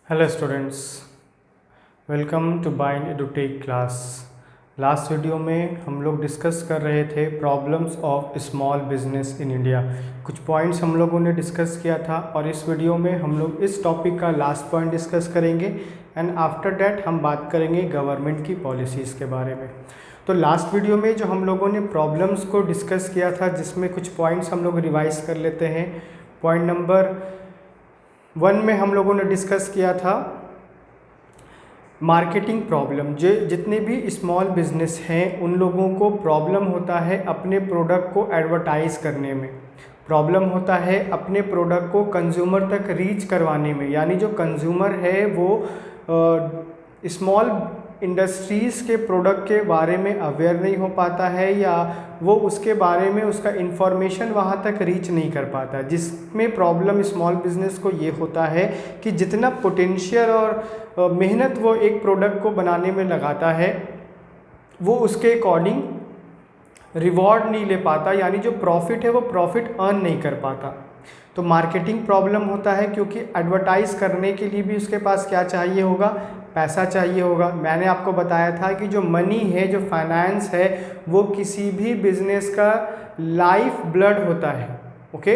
Hello students, welcome to Bind Edutech class. Last video में हम लोग डिस्कस कर रहे थे problems of small business in India. कुछ पॉइंट्स हम लोगों ने डिस्कस किया था और इस वीडियो में हम लोग इस टॉपिक का लास्ट पॉइंट डिस्कस करेंगे एंड आफ्टर दैट हम बात करेंगे गवर्नमेंट की पॉलिसीज़ के बारे में। तो लास्ट वीडियो में जो हम लोगों ने प्रॉब्लम्स को डिस्कस किया था, जिसमें कुछ पॉइंट्स हम लोग रिवाइज कर लेते हैं। पॉइंट नंबर 1 में हम लोगों ने डिस्कस किया था मार्केटिंग प्रॉब्लम। जो जितने भी स्मॉल बिजनेस हैं उन लोगों को प्रॉब्लम होता है अपने प्रोडक्ट को एडवर्टाइज़ करने में, प्रॉब्लम होता है अपने प्रोडक्ट को कंज्यूमर तक रीच करवाने में। यानी जो कंज्यूमर है वो स्मॉल इंडस्ट्रीज़ के प्रोडक्ट के बारे में अवेयर नहीं हो पाता है या वो उसके बारे में उसका इन्फॉर्मेशन वहाँ तक रीच नहीं कर पाता, जिसमें प्रॉब्लम स्मॉल बिजनेस को ये होता है कि जितना पोटेंशियल और मेहनत वो एक प्रोडक्ट को बनाने में लगाता है वो उसके अकॉर्डिंग रिवॉर्ड नहीं ले पाता, यानी जो प्रॉफिट है वो प्रॉफिट अर्न नहीं कर पाता। तो मार्केटिंग प्रॉब्लम होता है क्योंकि एडवर्टाइज़ करने के लिए भी उसके पास क्या चाहिए होगा, पैसा चाहिए होगा। मैंने आपको बताया था कि जो मनी है, जो फाइनेंस है, वो किसी भी बिजनेस का लाइफ ब्लड होता है। ओके,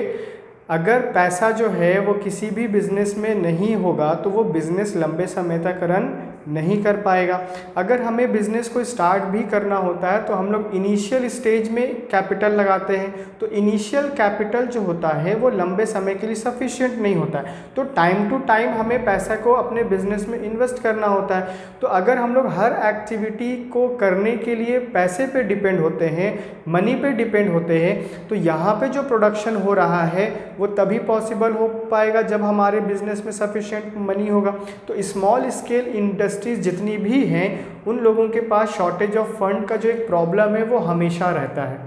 अगर पैसा जो है वो किसी भी बिज़नेस में नहीं होगा तो वो बिज़नेस लंबे समय तक रन नहीं कर पाएगा। अगर हमें बिज़नेस को स्टार्ट भी करना होता है तो हम लोग इनिशियल स्टेज में कैपिटल लगाते हैं, तो इनिशियल कैपिटल जो होता है वो लंबे समय के लिए सफिशिएंट नहीं होता है। तो टाइम टू टाइम हमें पैसा को अपने बिज़नेस में इन्वेस्ट करना होता है। तो अगर हम लोग हर एक्टिविटी को करने के लिए पैसे पे डिपेंड होते हैं, मनी पे डिपेंड होते हैं, तो यहाँ पे जो प्रोडक्शन हो रहा है वो तभी पॉसिबल हो पाएगा जब हमारे बिजनेस में सफिशिएंट मनी होगा। तो स्मॉल स्केल इंडस्ट्रीज जितनी भी हैं उन लोगों के पास शॉर्टेज ऑफ फंड का जो एक प्रॉब्लम है वो हमेशा रहता है।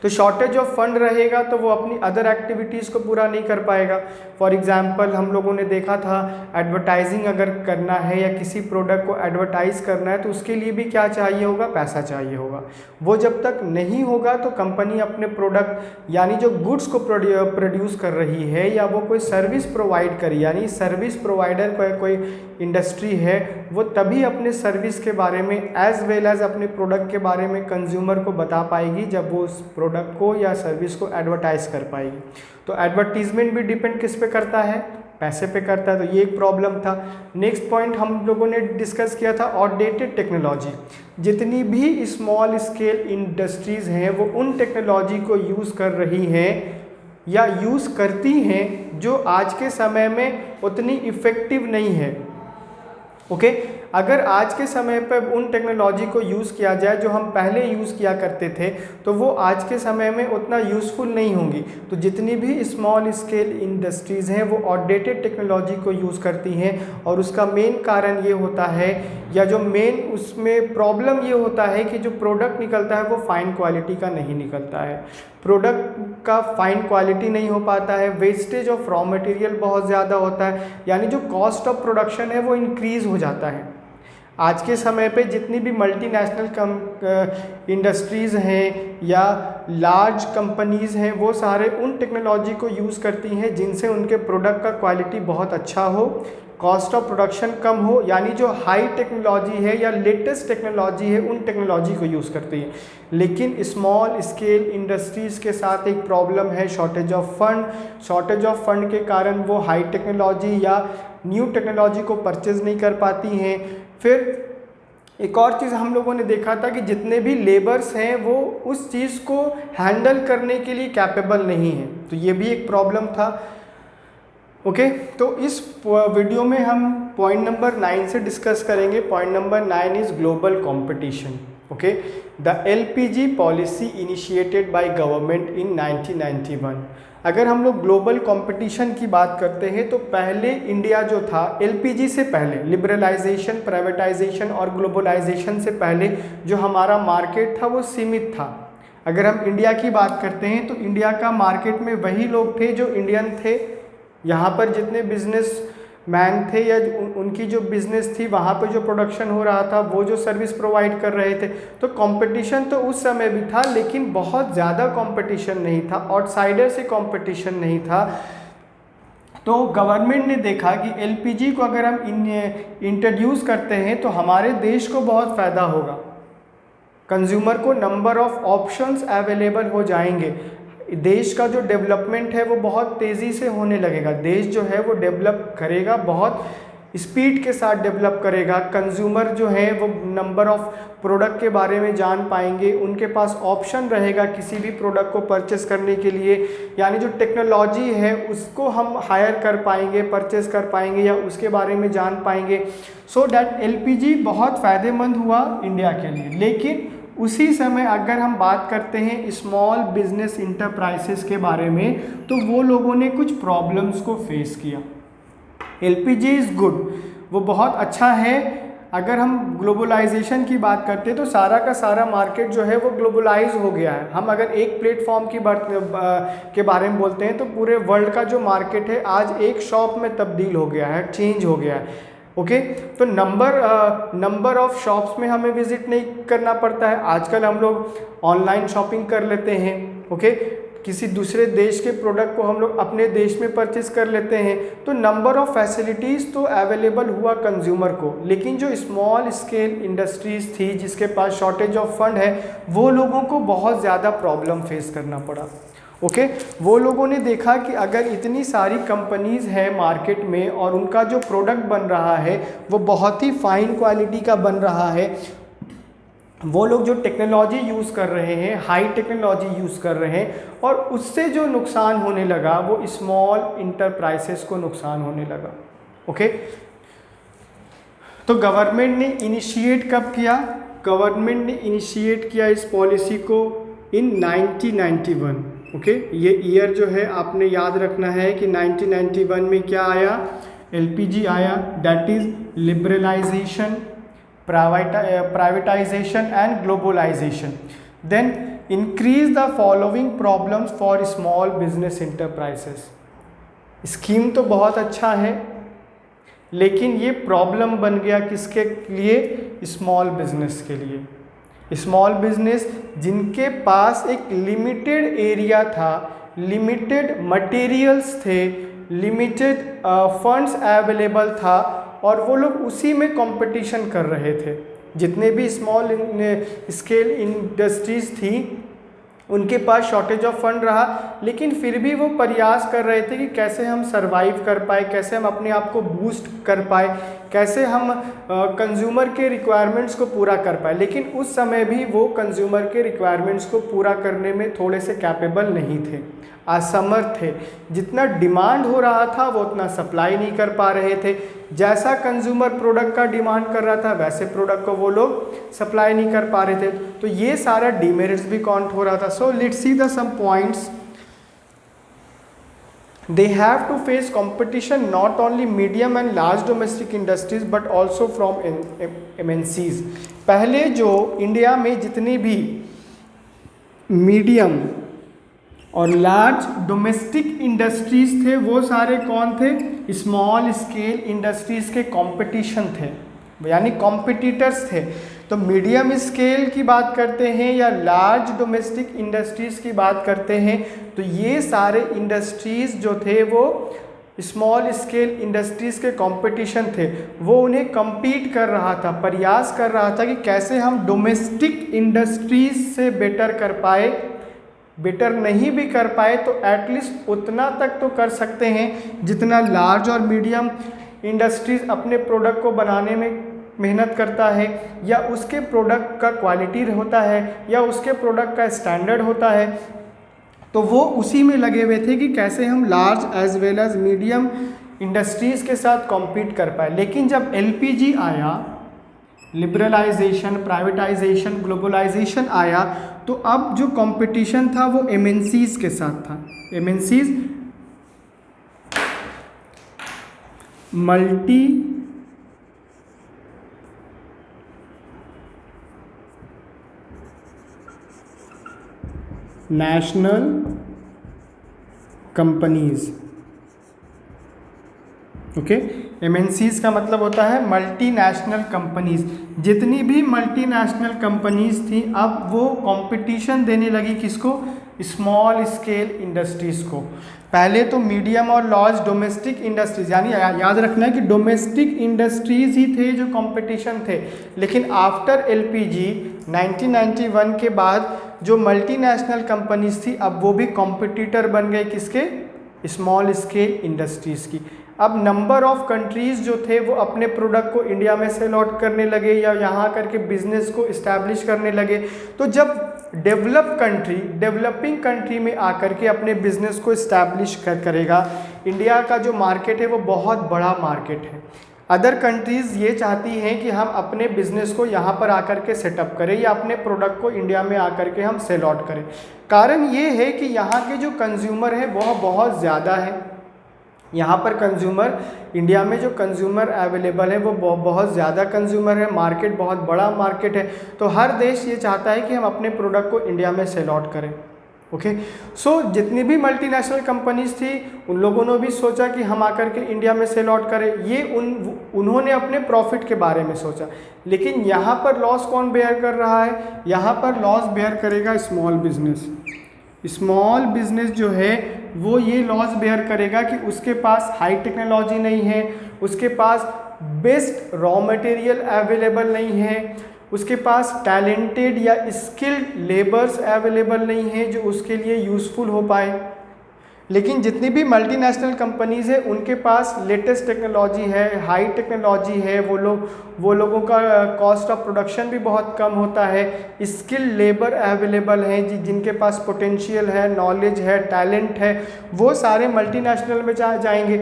तो शॉर्टेज ऑफ फंड रहेगा तो वो अपनी अदर एक्टिविटीज़ को पूरा नहीं कर पाएगा। फॉर एग्जांपल हम लोगों ने देखा था एडवर्टाइजिंग अगर करना है या किसी प्रोडक्ट को एडवर्टाइज करना है तो उसके लिए भी क्या चाहिए होगा, पैसा चाहिए होगा। वो जब तक नहीं होगा तो कंपनी अपने प्रोडक्ट यानी जो गुड्स को प्रोड्यूस कर रही है या वो कोई सर्विस प्रोवाइड करी, यानी सर्विस प्रोवाइडर कोई इंडस्ट्री है, वो तभी अपने सर्विस के बारे में एज वेल एज अपने प्रोडक्ट के बारे में कंज्यूमर को बता पाएगी जब वो उस प्रोडक्ट को या सर्विस को एडवर्टाइज कर पाएगी। तो एडवर्टीजमेंट भी डिपेंड किस पे करता है, पैसे पे करता है। तो ये एक प्रॉब्लम था। नेक्स्ट पॉइंट हम लोगों ने डिस्कस किया था आउटडेटेड टेक्नोलॉजी। जितनी भी स्मॉल स्केल इंडस्ट्रीज़ हैं वो उन टेक्नोलॉजी को यूज़ कर रही हैं या यूज़ करती हैं जो आज के समय में उतनी इफ़ेक्टिव नहीं है। ओके, अगर आज के समय पर उन टेक्नोलॉजी को यूज़ किया जाए जो हम पहले यूज़ किया करते थे तो वो आज के समय में उतना यूज़फुल नहीं होंगी। तो जितनी भी स्मॉल स्केल इंडस्ट्रीज़ हैं वो आउटडेटेड टेक्नोलॉजी को यूज़ करती हैं और उसका मेन कारण ये होता है या जो मेन उसमें प्रॉब्लम ये होता है कि जो प्रोडक्ट निकलता है वो फाइन क्वालिटी का नहीं निकलता है, प्रोडक्ट का फाइन क्वालिटी नहीं हो पाता है, वेस्टेज ऑफ रॉ मटेरियल बहुत ज़्यादा होता है, यानी जो कॉस्ट ऑफ प्रोडक्शन है वो इंक्रीज़ हो जाता है। आज के समय पे जितनी भी मल्टीनेशनल इंडस्ट्रीज़ हैं या लार्ज कंपनीज़ हैं वो सारे उन टेक्नोलॉजी को यूज़ करती हैं जिनसे उनके प्रोडक्ट का क्वालिटी बहुत अच्छा हो, कॉस्ट ऑफ प्रोडक्शन कम हो, यानी जो हाई टेक्नोलॉजी है या लेटेस्ट टेक्नोलॉजी है उन टेक्नोलॉजी को यूज़ करती है। लेकिन स्मॉल स्केल इंडस्ट्रीज़ के साथ एक प्रॉब्लम है shortage of fund. Shortage of fund के कारण वो हाई टेक्नोलॉजी या न्यू टेक्नोलॉजी को परचेज़ नहीं कर पाती हैं। फिर एक और चीज़ हम लोगों ने देखा था कि जितने भी लेबर्स हैं वो उस चीज़ को हैंडल करने के लिए कैपेबल नहीं हैं, तो ये भी एक प्रॉब्लम था। ओके, तो इस वीडियो में हम पॉइंट नंबर 9 से डिस्कस करेंगे। Point number 9 is global competition. Okay, the LPG policy initiated by government in 1991। अगर हम लोग ग्लोबल कंपटीशन की बात करते हैं तो पहले इंडिया जो था एलपीजी से पहले, लिबरलाइजेशन, प्राइवेटाइजेशन और ग्लोबलाइजेशन से पहले जो हमारा मार्केट था वो सीमित था। अगर हम इंडिया की बात करते हैं तो इंडिया का मार्केट में वही लोग थे जो इंडियन थे। यहाँ पर जितने बिजनेस मैन थे या उनकी जो बिज़नेस थी वहाँ पे जो प्रोडक्शन हो रहा था वो जो सर्विस प्रोवाइड कर रहे थे, तो कंपटीशन तो उस समय भी था लेकिन बहुत ज़्यादा कंपटीशन नहीं था, आउटसाइडर से कंपटीशन नहीं था। तो गवर्नमेंट ने देखा कि एलपीजी को अगर हम इंट्रोड्यूस करते हैं तो हमारे देश को बहुत फ़ायदा होगा, कंज्यूमर को नंबर ऑफ ऑप्शंस अवेलेबल हो जाएंगे, देश का जो डेवलपमेंट है वो बहुत तेज़ी से होने लगेगा, देश जो है वो डेवलप करेगा, बहुत स्पीड के साथ डेवलप करेगा, कंज्यूमर जो है वो नंबर ऑफ प्रोडक्ट के बारे में जान पाएंगे, उनके पास ऑप्शन रहेगा किसी भी प्रोडक्ट को परचेस करने के लिए, यानी जो टेक्नोलॉजी है उसको हम हायर कर पाएंगे, परचेस कर पाएंगे या उसके बारे में जान पाएंगे। सो डैट एलपीजी बहुत फ़ायदेमंद हुआ इंडिया के लिए। लेकिन उसी समय अगर हम बात करते हैं स्मॉल बिजनेस इंटरप्राइजेस के बारे में, तो वो लोगों ने कुछ प्रॉब्लम्स को फेस किया। एलपीजी इज़ गुड, वो बहुत अच्छा है। अगर हम ग्लोबलाइजेशन की बात करते हैं तो सारा का सारा मार्केट जो है वो ग्लोबलाइज हो गया है। हम अगर एक प्लेटफॉर्म की बात के बारे में बोलते हैं तो पूरे वर्ल्ड का जो मार्केट है आज एक शॉप में तब्दील हो गया है, चेंज हो गया है। ओके, तो नंबर ऑफ शॉप्स में हमें विजिट नहीं करना पड़ता है, आजकल हम लोग ऑनलाइन शॉपिंग कर लेते हैं। ओके, किसी दूसरे देश के प्रोडक्ट को हम लोग अपने देश में परचेस कर लेते हैं, तो नंबर ऑफ फैसिलिटीज़ तो अवेलेबल हुआ कंज्यूमर को। लेकिन जो स्मॉल स्केल इंडस्ट्रीज़ थी जिसके पास शॉर्टेज ऑफ फंड है, वो लोगों को बहुत ज़्यादा प्रॉब्लम फेस करना पड़ा। ओके, वो लोगों ने देखा कि अगर इतनी सारी कंपनीज़ हैं मार्केट में और उनका जो प्रोडक्ट बन रहा है वो बहुत ही फाइन क्वालिटी का बन रहा है, वो लोग जो टेक्नोलॉजी यूज़ कर रहे हैं, हाई टेक्नोलॉजी यूज़ कर रहे हैं, और उससे जो नुकसान होने लगा वो स्मॉल इंटरप्राइजेस को नुकसान होने लगा। ओके, तो गवर्नमेंट ने इनिशिएट कब किया? गवर्नमेंट ने इनिशिएट किया इस पॉलिसी को इन 1991। ओके, ये ईयर जो है आपने याद रखना है कि 1991 में क्या आया? एलपीजी आया, that is liberalisation, privatization and globalization. Then increase the following problems for small business enterprises. Scheme तो बहुत अच्छा है लेकिन ये प्रॉब्लम बन गया किसके लिए? स्मॉल बिजनेस के लिए। स्मॉल बिजनेस जिनके पास एक लिमिटेड एरिया था, लिमिटेड मटेरियल्स थे, लिमिटेड फंड्स अवेलेबल था, और वो लोग उसी में कंपटीशन कर रहे थे। जितने भी स्मॉल स्केल इंडस्ट्रीज़ थी उनके पास शॉर्टेज ऑफ फंड रहा, लेकिन फिर भी वो प्रयास कर रहे थे कि कैसे हम सरवाइव कर पाए, कैसे हम अपने आप को बूस्ट कर पाए, कैसे हम कंज्यूमर के रिक्वायरमेंट्स को पूरा कर पाए। लेकिन उस समय भी वो कंज्यूमर के रिक्वायरमेंट्स को पूरा करने में थोड़े से कैपेबल नहीं थे, असमर्थ थे। जितना डिमांड हो रहा था वो उतना सप्लाई नहीं कर पा रहे थे। जैसा कंज्यूमर प्रोडक्ट का डिमांड कर रहा था वैसे प्रोडक्ट को वो लोग सप्लाई नहीं कर पा रहे थे, तो ये सारा डिमेरिट्स भी काउंट हो रहा था। So let's see the some points. They have to face competition not only medium and large domestic industries but also from MNCs। पहले जो इंडिया में जितनी भी मीडियम और लार्ज डोमेस्टिक इंडस्ट्रीज़ थे वो सारे कौन थे? स्मॉल स्केल इंडस्ट्रीज़ के कंपटीशन थे, यानी कॉम्पिटिटर्स थे। तो मीडियम स्केल की बात करते हैं या लार्ज डोमेस्टिक इंडस्ट्रीज़ की बात करते हैं, तो ये सारे इंडस्ट्रीज़ जो थे वो स्मॉल स्केल इंडस्ट्रीज़ के कंपटीशन थे। वो उन्हें compete कर रहा था, प्रयास कर रहा था कि कैसे हम डोमेस्टिक इंडस्ट्रीज़ से बेटर कर पाए। बेटर नहीं भी कर पाए तो एटलीस्ट उतना तक तो कर सकते हैं जितना लार्ज और मीडियम इंडस्ट्रीज़ अपने प्रोडक्ट को बनाने में मेहनत करता है, या उसके प्रोडक्ट का क्वालिटी होता है, या उसके प्रोडक्ट का स्टैंडर्ड होता है। तो वो उसी में लगे हुए थे कि कैसे हम large as well as medium industries के साथ कॉम्पीट कर पाए। लेकिन जब एलपीजी आया, लिबरलाइजेशन, प्राइवेटाइजेशन, ग्लोबलाइजेशन आया, तो अब जो कंपटीशन था वो एमएनसीज के साथ था। MNCs multi national companies. Okay, MNCs का मतलब होता है मल्टीनेशनल कंपनीज। जितनी भी मल्टीनेशनल कंपनीज थी अब वो कंपटीशन देने लगी किसको? स्मॉल स्केल इंडस्ट्रीज़ को। पहले तो मीडियम और लार्ज डोमेस्टिक इंडस्ट्रीज, यानी याद रखना है कि डोमेस्टिक इंडस्ट्रीज ही थे जो कंपटीशन थे, लेकिन आफ्टर एलपीजी 1991 के बाद जो मल्टीनेशनल कंपनीज थी अब वो भी कॉम्पिटिटर बन गए किसके, स्मॉल स्केल इंडस्ट्रीज़ की। अब नंबर ऑफ कंट्रीज़ जो थे वो अपने प्रोडक्ट को इंडिया में सेल आउट करने लगे या यहाँ करके बिजनेस को इस्टेब्लिश करने लगे। तो जब डेवलपिंग कंट्री में आकर के अपने बिजनेस को इस्टेब्लिश करेगा, इंडिया का जो मार्केट है वो बहुत बड़ा मार्केट है। अदर कंट्रीज़ ये चाहती हैं कि हम अपने बिजनेस को यहाँ पर आकर के सेटअप करें या अपने प्रोडक्ट को इंडिया में आकर के हम सेल आउट करें। कारण ये है कि यहाँ के जो कंज्यूमर है वह बहुत ज़्यादा है। यहाँ पर कंज्यूमर, इंडिया में जो कंज्यूमर अवेलेबल है वो बहुत ज़्यादा कंज्यूमर है, मार्केट बहुत बड़ा मार्केट है। तो हर देश ये चाहता है कि हम अपने प्रोडक्ट को इंडिया में सेल आउट करें। ओके, सो जितनी भी मल्टीनेशनल कंपनीज थी उन लोगों ने भी सोचा कि हम आकर के इंडिया में सेल आउट करें। ये उन्होंने अपने प्रॉफिट के बारे में सोचा, लेकिन यहाँ पर लॉस कौन बेयर कर रहा है, यहाँ पर लॉस बेयर करेगा स्मॉल बिजनेस। स्मॉल बिजनेस जो है वो ये लॉस बेयर करेगा कि उसके पास हाई टेक्नोलॉजी नहीं है, उसके पास बेस्ट रॉ मटेरियल अवेलेबल नहीं है, उसके पास टैलेंटेड या स्किल्ड लेबर्स अवेलेबल नहीं है जो उसके लिए यूज़फुल हो पाए। लेकिन जितनी भी मल्टीनेशनल कंपनीज़ है उनके पास लेटेस्ट टेक्नोलॉजी है, हाई टेक्नोलॉजी है, वो लोगों का कॉस्ट ऑफ प्रोडक्शन भी बहुत कम होता है, स्किल्ड लेबर अवेलेबल हैं जिनके पास पोटेंशियल है, नॉलेज है, टैलेंट है। वो सारे मल्टीनेशनल में जाएंगे।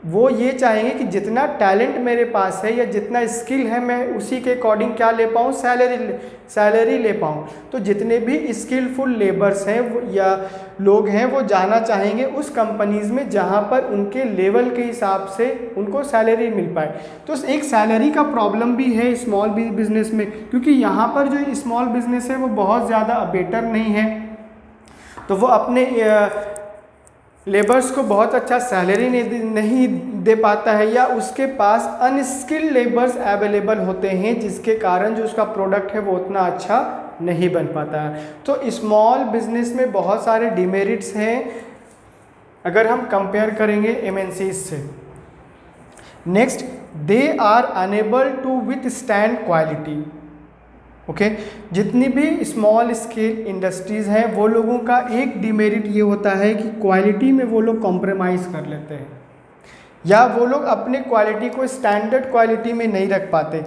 वो ये चाहेंगे कि जितना टैलेंट मेरे पास है या जितना स्किल है मैं उसी के अकॉर्डिंग क्या ले पाऊँ, सैलरी ले पाऊँ। तो जितने भी स्किलफुल लेबर्स हैं या लोग हैं वो जाना चाहेंगे उस कंपनीज़ में जहाँ पर उनके लेवल के हिसाब से उनको सैलरी मिल पाए। तो एक सैलरी का प्रॉब्लम भी है स्मॉल बिजनेस में, क्योंकि यहाँ पर जो स्मॉल बिजनेस है वो बहुत ज़्यादा बेटर नहीं है, तो वो अपने लेबर्स को बहुत अच्छा सैलरी नहीं दे पाता है या उसके पास अनस्किल्ड लेबर्स अवेलेबल होते हैं जिसके कारण जो उसका प्रोडक्ट है वो उतना अच्छा नहीं बन पाता है। तो स्मॉल बिजनेस में बहुत सारे डिमेरिट्स हैं अगर हम कंपेयर करेंगे एमएनसीज से। Next, they are unable to withstand quality. Okay, जितनी भी स्मॉल स्केल इंडस्ट्रीज़ हैं वो लोगों का एक डिमेरिट ये होता है कि क्वालिटी में वो लोग कॉम्प्रोमाइज़ कर लेते हैं या वो लोग अपने क्वालिटी को स्टैंडर्ड क्वालिटी में नहीं रख पाते।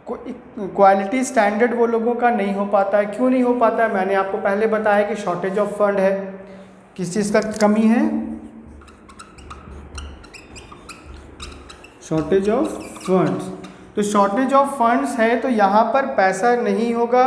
क्वालिटी स्टैंडर्ड वो लोगों का नहीं हो पाता है। क्यों नहीं हो पाता है? मैंने आपको पहले बताया कि शॉर्टेज ऑफ फंड है। किस चीज़ का कमी है? Shortage of funds. तो शॉर्टेज ऑफ फंड्स है तो यहाँ पर पैसा नहीं होगा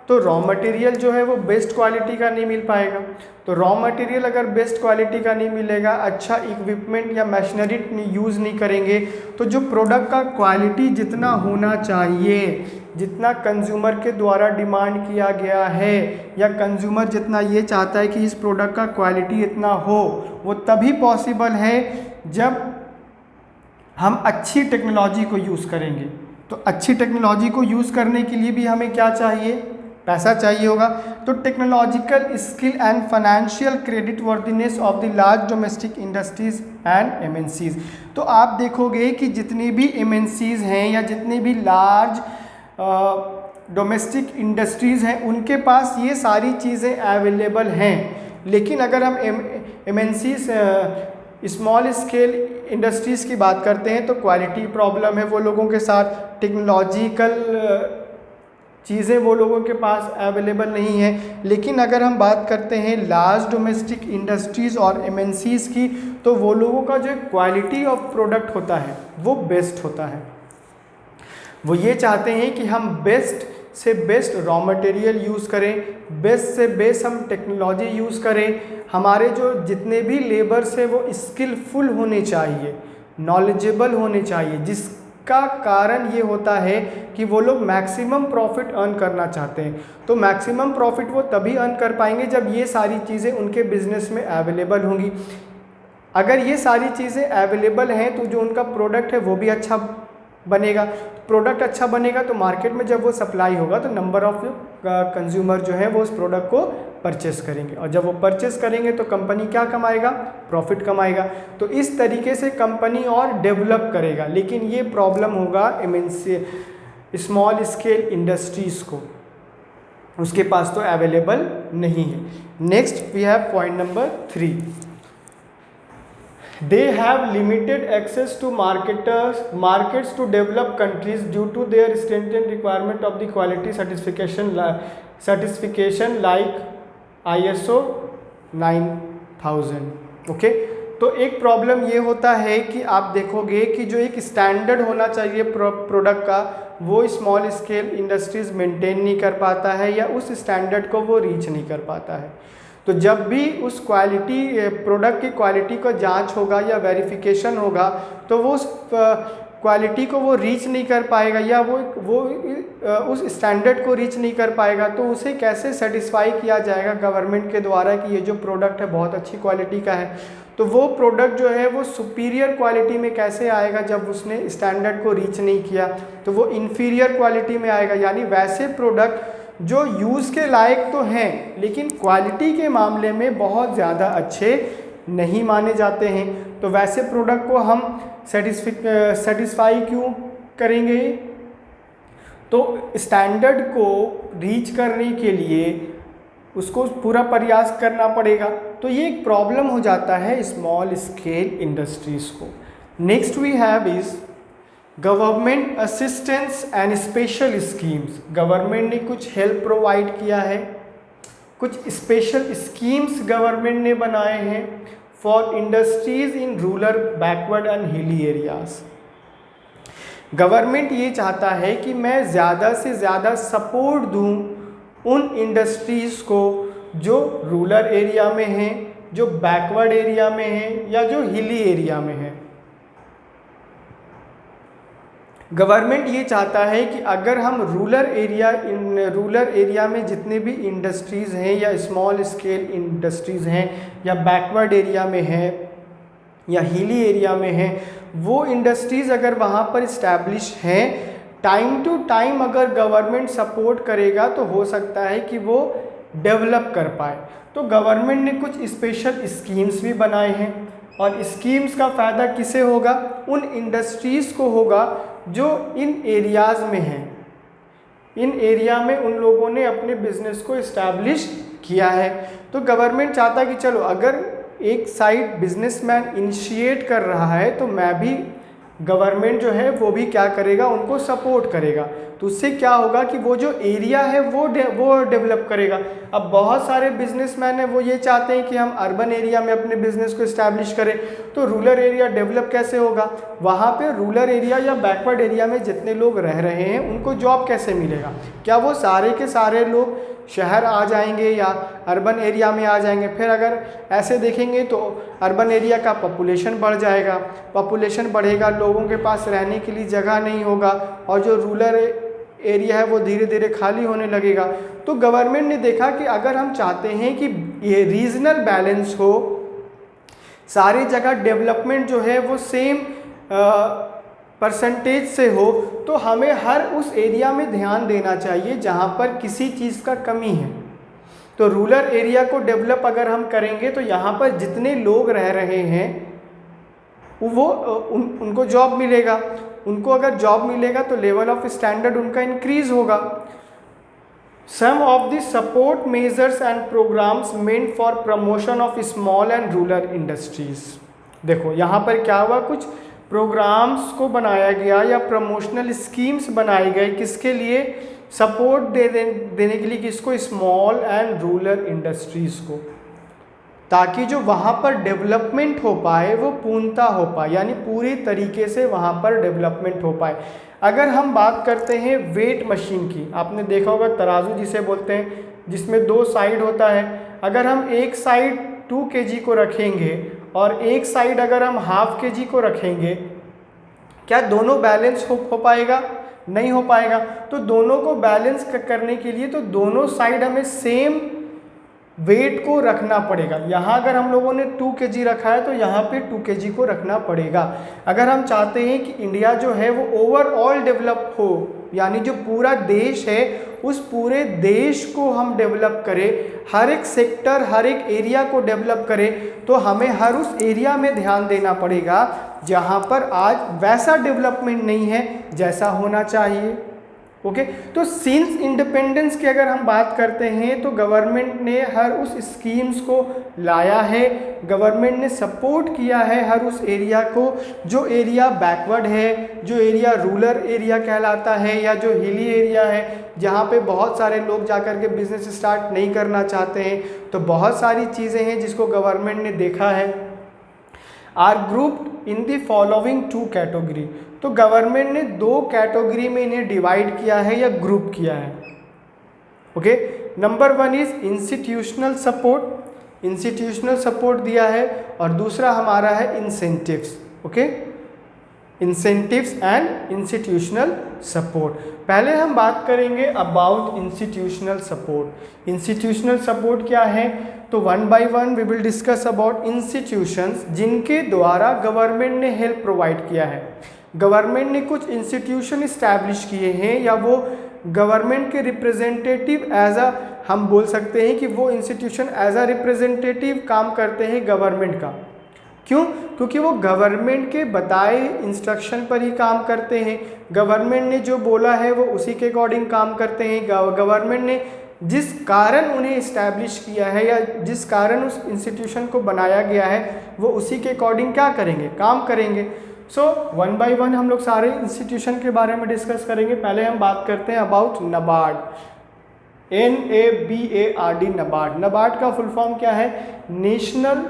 तो रॉ मटेरियल जो है वो बेस्ट क्वालिटी का नहीं मिल पाएगा। तो रॉ मटेरियल अगर बेस्ट क्वालिटी का नहीं मिलेगा, अच्छा इक्विपमेंट या मशीनरी यूज़ नहीं करेंगे, तो जो प्रोडक्ट का क्वालिटी जितना होना चाहिए, जितना कंज्यूमर के द्वारा डिमांड किया गया है या कंज्यूमर जितना ये चाहता है कि इस प्रोडक्ट का क्वालिटी इतना हो, वो तभी पॉसिबल है जब हम अच्छी टेक्नोलॉजी को यूज़ करेंगे। तो अच्छी टेक्नोलॉजी को यूज़ करने के लिए भी हमें क्या चाहिए? पैसा चाहिए होगा। तो technological skill and financial credit worthiness of the large domestic industries and MNCs. तो आप देखोगे कि जितनी भी एमएनसीज हैं या जितनी भी लार्ज डोमेस्टिक इंडस्ट्रीज़ हैं उनके पास ये सारी चीज़ें अवेलेबल हैं। लेकिन अगर हम एमएनसीज स्मॉल स्केल इंडस्ट्रीज़ की बात करते हैं तो क्वालिटी प्रॉब्लम है वो लोगों के साथ, टेक्नोलॉजिकल चीज़ें वो लोगों के पास अवेलेबल नहीं है। लेकिन अगर हम बात करते हैं लार्ज डोमेस्टिक इंडस्ट्रीज़ और एमएनसीज़ की, तो वो लोगों का जो क्वालिटी ऑफ प्रोडक्ट होता है वो बेस्ट होता है। वो ये चाहते हैं कि हम बेस्ट से बेस्ट रॉ मटेरियल यूज़ करें, बेस्ट से बेस्ट हम टेक्नोलॉजी यूज़ करें, हमारे जो जितने भी लेबर्स हैं वो स्किलफुल होने चाहिए, नॉलेजेबल होने चाहिए, जिसका कारण ये होता है कि वो लोग मैक्सिमम प्रॉफिट अर्न करना चाहते हैं। तो मैक्सिमम प्रॉफिट वो तभी अर्न कर पाएंगे जब ये सारी चीज़ें उनके बिजनेस में अवेलेबल होंगी। अगर ये सारी चीज़ें अवेलेबल हैं तो जो उनका प्रोडक्ट है वो भी अच्छा बनेगा। प्रोडक्ट अच्छा बनेगा तो मार्केट में जब वो सप्लाई होगा तो नंबर ऑफ कंज्यूमर जो है वो उस प्रोडक्ट को परचेस करेंगे, और जब वो परचेस करेंगे तो कंपनी क्या कमाएगा, प्रॉफिट कमाएगा। तो इस तरीके से कंपनी और डेवलप करेगा। लेकिन ये प्रॉब्लम होगा एमएनसी स्मॉल स्केल इंडस्ट्रीज़ को, उसके पास तो अवेलेबल नहीं है। Next we have point number 3, they have limited access to markets to develop countries due to their stringent requirement of the quality certification like ISO 9000। Okay, तो एक problem ये होता है कि आप देखोगे कि जो एक स्टैंडर्ड होना चाहिए प्रोडक्ट का, वो स्मॉल स्केल इंडस्ट्रीज मेंटेन नहीं कर पाता है, या उस स्टैंडर्ड को वो रीच नहीं कर पाता है। तो जब भी उस क्वालिटी प्रोडक्ट की क्वालिटी का जांच होगा या वेरिफिकेशन होगा, तो वो उस क्वालिटी को वो रीच नहीं कर पाएगा, या वो उस स्टैंडर्ड को रीच नहीं कर पाएगा। तो उसे कैसे सेटिस्फाई किया जाएगा गवर्नमेंट के द्वारा कि ये जो प्रोडक्ट है बहुत अच्छी क्वालिटी का है। तो वो प्रोडक्ट जो है वो सुपीरियर क्वालिटी में कैसे आएगा, जब उसने स्टैंडर्ड को रीच नहीं किया तो वो इन्फीरियर क्वालिटी में आएगा। यानी वैसे प्रोडक्ट जो यूज़ के लायक तो हैं लेकिन क्वालिटी के मामले में बहुत ज़्यादा अच्छे नहीं माने जाते हैं। तो वैसे प्रोडक्ट को हम सेटिस्फाई क्यों करेंगे? तो स्टैंडर्ड को रीच करने के लिए उसको पूरा प्रयास करना पड़ेगा। तो ये एक प्रॉब्लम हो जाता है स्मॉल स्केल इंडस्ट्रीज़ को। Next we have is government assistance and special schemes. Government ने कुछ हेल्प प्रोवाइड किया है, कुछ स्पेशल स्कीम्स गवर्नमेंट ने बनाए हैं for industries in rural, backward and hilly areas. Government ये चाहता है कि मैं ज़्यादा से ज़्यादा सपोर्ट दूं उन इंडस्ट्रीज़ को जो रूरल एरिया में हैं, जो बैकवर्ड एरिया में हैं, या जो हिली एरिया में हैं। गवर्नमेंट ये चाहता है कि अगर हम रूरल एरिया में जितने भी इंडस्ट्रीज़ हैं या स्मॉल स्केल इंडस्ट्रीज़ हैं या बैकवर्ड एरिया में हैं या हिली एरिया में हैं, वो इंडस्ट्रीज़ अगर वहाँ पर इस्टेब्लिश हैं, टाइम टू टाइम अगर गवर्नमेंट सपोर्ट करेगा तो हो सकता है कि वो डेवलप कर पाए। तो गवर्नमेंट ने कुछ स्पेशल स्कीम्स भी बनाए हैं, और स्कीम्स का फ़ायदा किसे होगा? उन इंडस्ट्रीज़ को होगा जो इन एरियाज़ में हैं। इन एरिया में उन लोगों ने अपने बिजनेस को इस्टेब्लिश किया है। तो गवर्नमेंट चाहता है कि चलो अगर एक साइड बिजनेसमैन इनिशिएट कर रहा है तो मैं भी, गवर्नमेंट जो है वो भी क्या करेगा, उनको सपोर्ट करेगा। तो उससे क्या होगा कि वो जो एरिया है वो डेवलप करेगा। अब बहुत सारे बिजनेसमैन हैं वो ये चाहते हैं कि हम अर्बन एरिया में अपने बिजनेस को इस्टेब्लिश करें, तो रूरल एरिया डेवलप कैसे होगा? वहाँ पे रूरल एरिया या बैकवर्ड एरिया में जितने लोग रह रहे हैं उनको जॉब कैसे मिलेगा? क्या वो सारे के सारे लोग शहर आ जाएंगे या अर्बन एरिया में आ जाएंगे? फिर अगर ऐसे देखेंगे तो अर्बन एरिया का पॉपुलेशन बढ़ जाएगा, पॉपुलेशन बढ़ेगा, लोगों के पास रहने के लिए जगह नहीं होगा, और जो रूरल एरिया है वो धीरे धीरे खाली होने लगेगा। तो गवर्नमेंट ने देखा कि अगर हम चाहते हैं कि ये रीजनल बैलेंस हो, सारी जगह डेवलपमेंट जो है वो सेम परसेंटेज से हो, तो हमें हर उस एरिया में ध्यान देना चाहिए जहाँ पर किसी चीज़ का कमी है। तो रूरल एरिया को डेवलप अगर हम करेंगे तो यहाँ पर जितने लोग रह रहे हैं वो उनको जॉब मिलेगा। उनको अगर जॉब मिलेगा तो लेवल ऑफ स्टैंडर्ड उनका इंक्रीज होगा। Some of the support measures and programs meant for promotion of small and rural industries. देखो यहाँ पर क्या हुआ, कुछ प्रोग्राम्स को बनाया गया या प्रमोशनल स्कीम्स बनाए गए, किसके लिए? सपोर्ट देने के लिए, किसको? स्मॉल एंड रूरल इंडस्ट्रीज़ को, ताकि जो वहाँ पर डेवलपमेंट हो पाए वो पूर्णता हो पाए, यानी पूरी तरीके से वहाँ पर डेवलपमेंट हो पाए। अगर हम बात करते हैं वेट मशीन की, आपने देखा होगा तराजू जिसे बोलते हैं, जिसमें दो साइड होता है। अगर हम एक साइड 2 kg को रखेंगे और एक साइड अगर हम ½ kg को रखेंगे, क्या दोनों बैलेंस हो पाएगा? नहीं हो पाएगा। तो दोनों को बैलेंस करने के लिए तो दोनों साइड हमें सेम वेट को रखना पड़ेगा। यहाँ अगर हम लोगों ने 2 kg रखा है तो यहाँ पे 2 kg को रखना पड़ेगा। अगर हम चाहते हैं कि इंडिया जो है वो ओवरऑल डेवलप हो, यानी जो पूरा देश है उस पूरे देश को हम डेवलप करें, हर एक सेक्टर हर एक एरिया को डेवलप करें, तो हमें हर उस एरिया में ध्यान देना पड़ेगा जहाँ पर आज वैसा डेवलपमेंट नहीं है जैसा होना चाहिए। ओके, तो सिंस इंडिपेंडेंस की अगर हम बात करते हैं तो गवर्नमेंट ने हर उस स्कीम्स को लाया है, गवर्नमेंट ने सपोर्ट किया है हर उस एरिया को जो एरिया बैकवर्ड है, जो एरिया रूरल एरिया कहलाता है या जो हिली एरिया है जहाँ पे बहुत सारे लोग जाकर के बिजनेस स्टार्ट नहीं करना चाहते हैं। तो बहुत सारी चीज़ें हैं जिसको गवर्नमेंट ने देखा है। Are grouped in the following 2 category, तो गवर्नमेंट ने 2 कैटेगरी में इन्हें डिवाइड किया है या ग्रुप किया है। Okay, number 1 is institutional support, institutional support दिया है, और दूसरा हमारा है incentives. Okay, incentives and institutional support. पहले हम बात करेंगे about institutional support. Institutional support क्या है, तो 1 by 1 we will discuss about institutions जिनके द्वारा गवर्नमेंट ने हेल्प प्रोवाइड किया है। गवर्नमेंट ने कुछ इंस्टीट्यूशन इस्टेब्लिश किए हैं या वो गवर्नमेंट के रिप्रेजेंटेटिव एज अ, हम बोल सकते हैं कि वो इंस्टीट्यूशन एज अ रिप्रेजेंटेटिव काम करते हैं गवर्नमेंट का। क्यों? क्योंकि वो गवर्नमेंट के बताए इंस्ट्रक्शन पर ही काम करते हैं, गवर्नमेंट ने जो बोला है वो उसी के अकॉर्डिंग काम करते हैं। गवर्नमेंट ने जिस कारण उन्हें इस्टेब्लिश किया है या जिस कारण उस इंस्टीट्यूशन को बनाया गया है वो उसी के अकॉर्डिंग क्या करेंगे, काम करेंगे। सो 1 by 1 हम लोग सारे इंस्टीट्यूशन के बारे में डिस्कस करेंगे। पहले हम बात करते हैं अबाउट नबार्ड, NABARD, नबार्ड। नबार्ड का फुल फॉर्म क्या है, national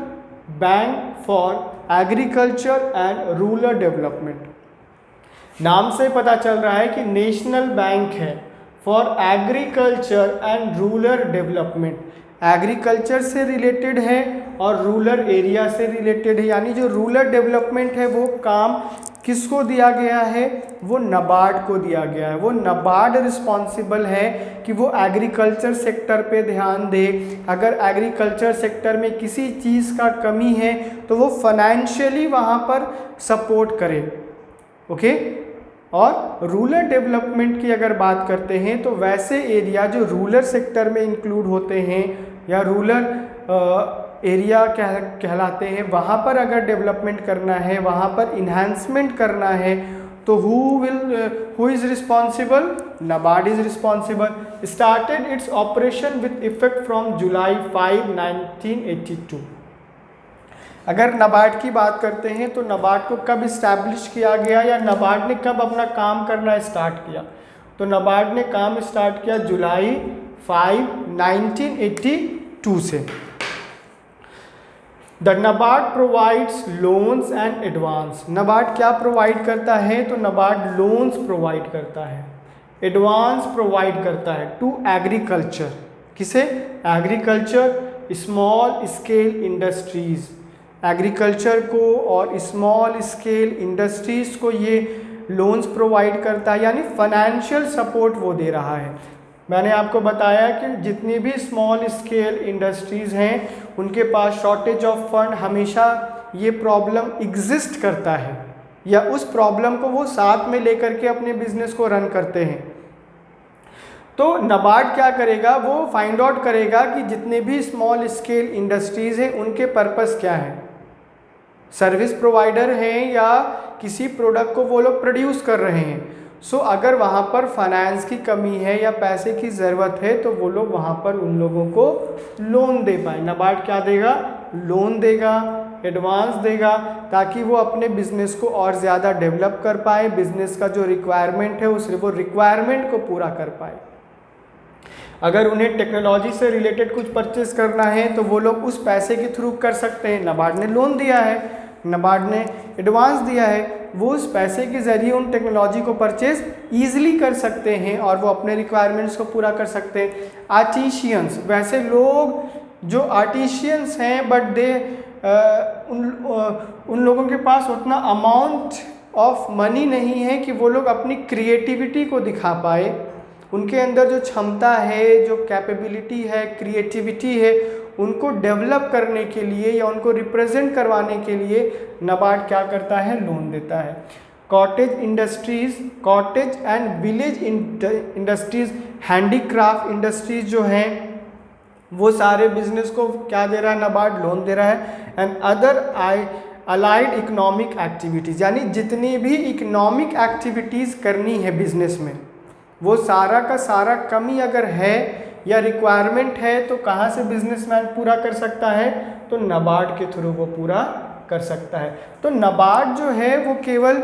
bank for agriculture and rural development. नाम से पता चल रहा है कि नेशनल बैंक है for agriculture and rural development, agriculture से रिलेटेड है और रूरल एरिया से रिलेटेड है, यानी जो रूरल डेवलपमेंट है वो काम किसको दिया गया है, वो नबार्ड को दिया गया है। वो नबार्ड रिस्पॉन्सिबल है कि वो एग्रीकल्चर सेक्टर पे ध्यान दे। अगर एग्रीकल्चर सेक्टर में किसी चीज़ का कमी है तो वो फाइनेंशियली वहाँ पर सपोर्ट करे। ओके, और रूरल डेवलपमेंट की अगर बात करते हैं तो वैसे एरिया जो रूरल सेक्टर में इंक्लूड होते हैं या रूरल एरिया कहलाते हैं, वहाँ पर अगर डेवलपमेंट करना है, वहाँ पर इन्हांसमेंट करना है तो who is responsible, NABARD is responsible. Started its operation with effect from जुलाई 5, 1982। अगर नबार्ड की बात करते हैं तो नबार्ड को कब इस्टेब्लिश किया गया या नबार्ड ने कब अपना काम करना स्टार्ट किया, तो नबार्ड ने काम स्टार्ट किया जुलाई 5, 1982 से। The NABARD provides loans and advance. NABARD क्या प्रोवाइड करता है, तो नबार्ड लोन्स प्रोवाइड करता है, एडवांस प्रोवाइड करता है टू एग्रीकल्चर। किसे? Agriculture, small scale industries. Agriculture को और स्मॉल स्केल इंडस्ट्रीज़ को ये लोन्स प्रोवाइड करता है, यानी फाइनेंशियल सपोर्ट वो दे रहा है। मैंने आपको बताया कि जितनी भी स्मॉल स्केल इंडस्ट्रीज़ हैं उनके पास शॉर्टेज ऑफ फंड हमेशा ये प्रॉब्लम एग्जिस्ट करता है या उस प्रॉब्लम को वो साथ में लेकर के अपने बिजनेस को रन करते हैं। तो नबार्ड क्या करेगा, वो फाइंड आउट करेगा कि जितने भी स्मॉल स्केल इंडस्ट्रीज़ हैं उनके पर्पस क्या है, सर्विस प्रोवाइडर हैं या किसी प्रोडक्ट को वो लोग प्रोड्यूस कर रहे हैं। सो अगर वहाँ पर फाइनेंस की कमी है या पैसे की ज़रूरत है तो वो लोग वहाँ पर उन लोगों को लोन दे पाए। नबार्ड क्या देगा, लोन देगा, एडवांस देगा, ताकि वो अपने बिजनेस को और ज़्यादा डेवलप कर पाए, बिजनेस का जो रिक्वायरमेंट है वो रिक्वायरमेंट को पूरा कर पाए। अगर उन्हें टेक्नोलॉजी से रिलेटेड कुछ परचेस करना है तो वो लोग उस पैसे के थ्रू कर सकते हैं। नबार्ड ने लोन दिया है, नबार्ड ने एडवांस दिया है, वो उस पैसे के ज़रिए उन टेक्नोलॉजी को परचेज ईजिली कर सकते हैं और वो अपने रिक्वायरमेंट्स को पूरा कर सकते हैं। आर्टिशियंस, वैसे लोग जो आर्टिशियंस हैं बट दे उन लोगों के पास उतना अमाउंट ऑफ मनी नहीं है कि वो लोग अपनी क्रिएटिविटी को दिखा पाए। उनके अंदर जो क्षमता है, जो कैपेबिलिटी है, क्रिएटिविटी है, उनको डेवलप करने के लिए या उनको रिप्रेजेंट करवाने के लिए नबार्ड क्या करता है, लोन देता है। Cottage industries, cottage and village industries, handicraft industries जो हैं वो सारे बिजनेस को क्या दे रहा है, नाबार्ड लोन दे रहा है। And other allied economic activities, यानी जितनी भी इकोनॉमिक एक्टिविटीज़ करनी है बिजनेस में, वो सारा का सारा कमी अगर है या रिक्वायरमेंट है तो कहाँ से बिजनेसमैन पूरा कर सकता है, तो नाबार्ड के थ्रू वो पूरा कर सकता है। तो नाबार्ड जो है वो केवल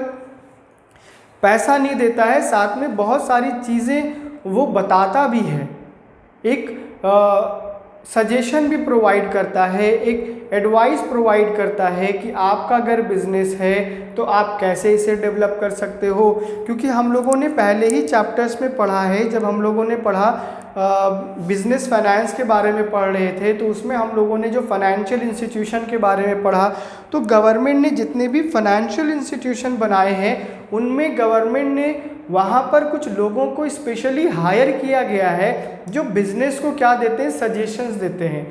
पैसा नहीं देता है, साथ में बहुत सारी चीज़ें वो बताता भी है, एक सजेशन भी प्रोवाइड करता है, एक एडवाइस प्रोवाइड करता है कि आपका अगर बिजनेस है तो आप कैसे इसे डेवलप कर सकते हो। क्योंकि हम लोगों ने पहले ही चैप्टर्स में पढ़ा है, जब हम लोगों ने पढ़ा बिजनेस फाइनेंस के बारे में पढ़ रहे थे, तो उसमें हम लोगों ने जो फाइनेंशियल इंस्टीट्यूशन के बारे में पढ़ा, तो गवर्नमेंट ने जितने भी फाइनेंशियल इंस्टीट्यूशन बनाए हैं उनमें गवर्नमेंट ने वहाँ पर कुछ लोगों को स्पेशली हायर किया गया है जो बिज़नेस को क्या देते हैं, सजेशंस देते हैं,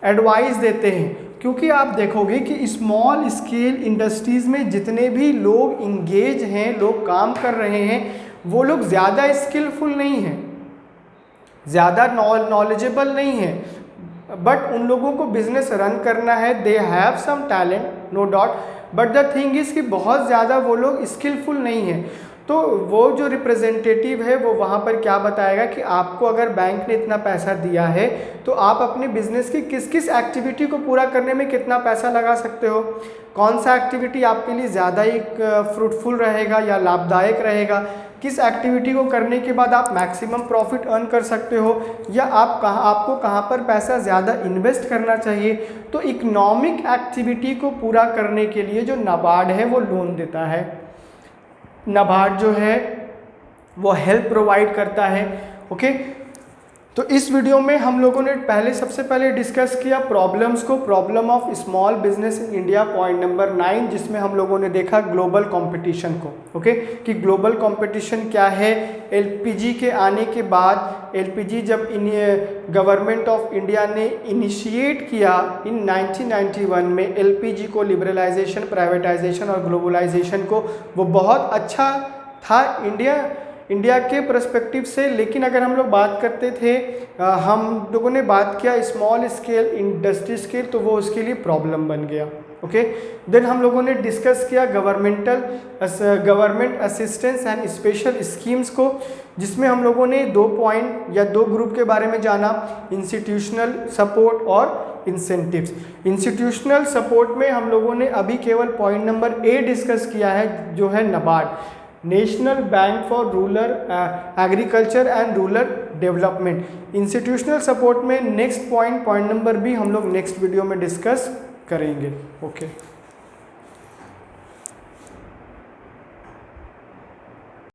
एडवाइस देते हैं। क्योंकि आप देखोगे कि स्मॉल स्केल इंडस्ट्रीज़ में जितने भी लोग इंगेज हैं, लोग काम कर रहे हैं, वो लोग ज़्यादा स्किलफुल नहीं हैं, ज़्यादा नॉलेजेबल नहीं है, बट उन लोगों को बिजनेस रन करना है, they have some talent no doubt, but the thing is कि बहुत ज़्यादा वो लोग स्किलफुल नहीं हैं। तो वो जो रिप्रेजेंटेटिव है वो वहाँ पर क्या बताएगा कि आपको अगर बैंक ने इतना पैसा दिया है तो आप अपने बिजनेस की किस किस एक्टिविटी को पूरा करने में कितना पैसा लगा सकते हो, कौन सा एक्टिविटी आपके लिए ज़्यादा ही फ्रूटफुल रहेगा या लाभदायक रहेगा, किस एक्टिविटी को करने के बाद आप मैक्सिमम प्रॉफिट अर्न कर सकते हो, या आपको कहाँ पर पैसा ज़्यादा इन्वेस्ट करना चाहिए। तो इकोनॉमिक एक्टिविटी को पूरा करने के लिए जो नाबार्ड है वो लोन देता है, नाबार्ड जो है वो हेल्प प्रोवाइड करता है। ओके, तो इस वीडियो में हम लोगों ने सबसे पहले डिस्कस किया प्रॉब्लम्स को, problem of small business in India, point number 9, जिसमें हम लोगों ने देखा ग्लोबल कंपटीशन को। ओके, कि ग्लोबल कंपटीशन क्या है। एलपीजी के आने के बाद, एलपीजी जब गवर्नमेंट ऑफ इंडिया ने इनिशिएट किया इन 1991 में एलपीजी को, लिबरलाइजेशन, प्राइवेटाइजेशन और ग्लोबलाइजेशन को, वो बहुत अच्छा था इंडिया के पर्सपेक्टिव से। लेकिन अगर हम लोग बात करते थे, हम लोगों ने बात किया स्मॉल स्केल इंडस्ट्री स्केल, तो वो उसके लिए प्रॉब्लम बन गया। ओके, देन हम लोगों ने डिस्कस किया government assistance and special schemes को, जिसमें हम लोगों ने 2 पॉइंट या 2 ग्रुप के बारे में जाना, इंस्टीट्यूशनल सपोर्ट और इंसेंटिव्स। इंस्टीट्यूशनल सपोर्ट में हम लोगों ने अभी केवल पॉइंट नंबर ए डिस्कस किया है, जो है NABARD, national bank for rural agriculture and rural development. Institutional support में नेक्स्ट पॉइंट नंबर बी हम लोग नेक्स्ट वीडियो में डिस्कस करेंगे। ओके।